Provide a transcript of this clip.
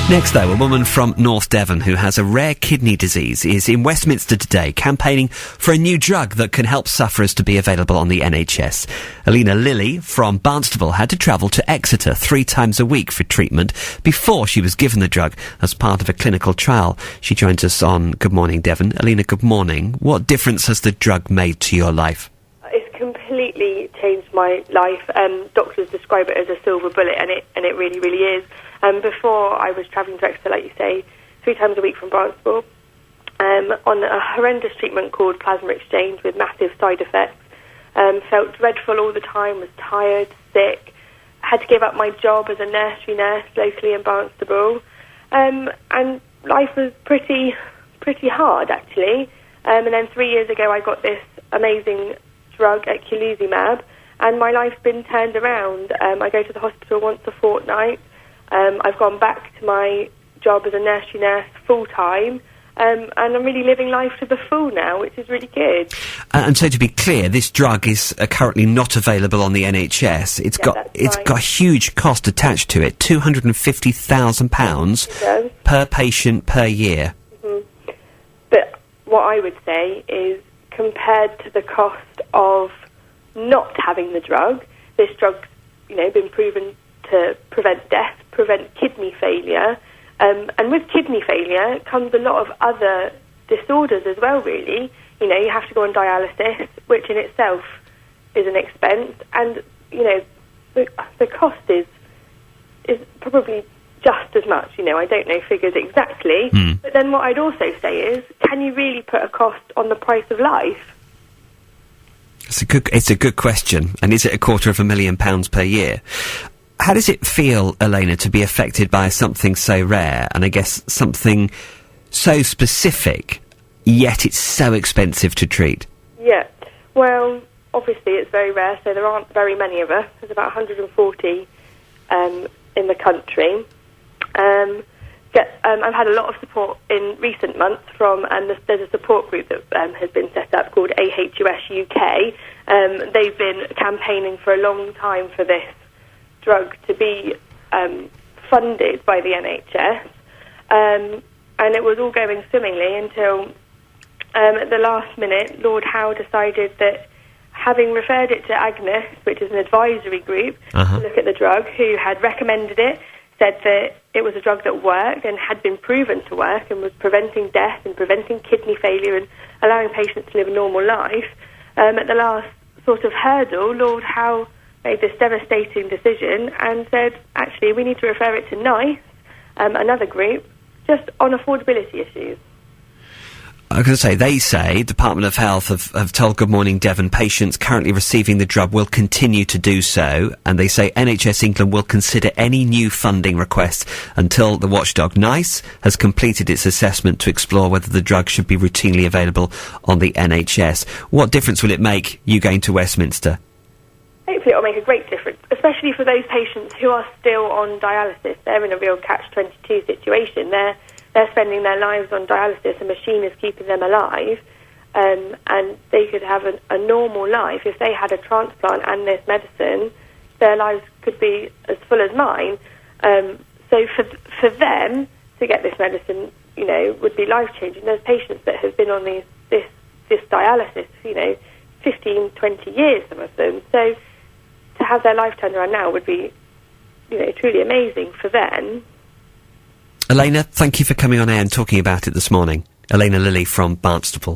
Next, though, a woman from North Devon who has a rare kidney disease is in Westminster today campaigning for a new drug that can help sufferers to be available on the NHS. Alina Lilly from Barnstaple had to travel to Exeter 3 times a week for treatment before she was given the drug as part of a clinical trial. She joins us on Good Morning Devon. Alina, good morning. What difference has the drug made to your life? It's completely changed my life. Doctors describe it as a silver bullet, and it really, really is. Before I was travelling to Exeter, like you say, 3 times a week from Barnstaple, on a horrendous treatment called plasma exchange with massive side effects. Felt dreadful all the time, was tired, sick, had to give up my job as a nursery nurse locally in Barnstaple, and life was pretty hard, actually. And then 3 years ago I got this amazing drug, aHUS, and my life's been turned around. I go to the hospital once a fortnight. I've gone back to my job as a nursery nurse full-time, and I'm really living life to the full now, which is really good. And so to be clear, this drug is currently not available on the NHS. It's got a huge cost attached to it, £250,000 per patient per year. Mm-hmm. But what I would say is, compared to the cost of not having the drug, this drug's, been proven to prevent death, prevent kidney failure, and with kidney failure comes a lot of other disorders as well, really. You have to go on dialysis, which in itself is an expense, and, the cost is probably just as much. I don't know figures exactly, but then what I'd also say is, can you really put a cost on the price of life? It's a good question, and is it £250,000 per year? How does it feel, Elena, to be affected by something so rare, and I guess something so specific, yet it's so expensive to treat? Yeah, well, obviously it's very rare, so there aren't very many of us. There's about 140 in the country. I've had a lot of support in recent months from, there's a support group that has been set up called aHUS UK. They've been campaigning for a long time for this drug to be funded by the NHS, and it was all going swimmingly until at the last minute Lord Howe decided that, having referred it to aHUS, which is an advisory group to look at the drug, who had recommended it, said that it was a drug that worked and had been proven to work and was preventing death and preventing kidney failure and allowing patients to live a normal life. At the last sort of hurdle, Lord Howe made this devastating decision and said, actually, we need to refer it to NICE, another group, just on affordability issues. I was going to say, they say, Department of Health have told Good Morning Devon patients currently receiving the drug will continue to do so, and they say NHS England will consider any new funding requests until the watchdog NICE has completed its assessment to explore whether the drug should be routinely available on the NHS. What difference will it make, you going to Westminster? Hopefully it'll make a great difference, especially for those patients who are still on dialysis. They're in a real catch-22 situation. They're spending their lives on dialysis. A machine is keeping them alive, and they could have a normal life. If they had a transplant and this medicine, their lives could be as full as mine. So for them to get this medicine, would be life-changing. There's patients that have been on this dialysis, 15, 20 years, some of them. So to have their life turned around now would be, truly amazing for them. Elena, thank you for coming on air and talking about it this morning. Elena Lilly from Barnstaple.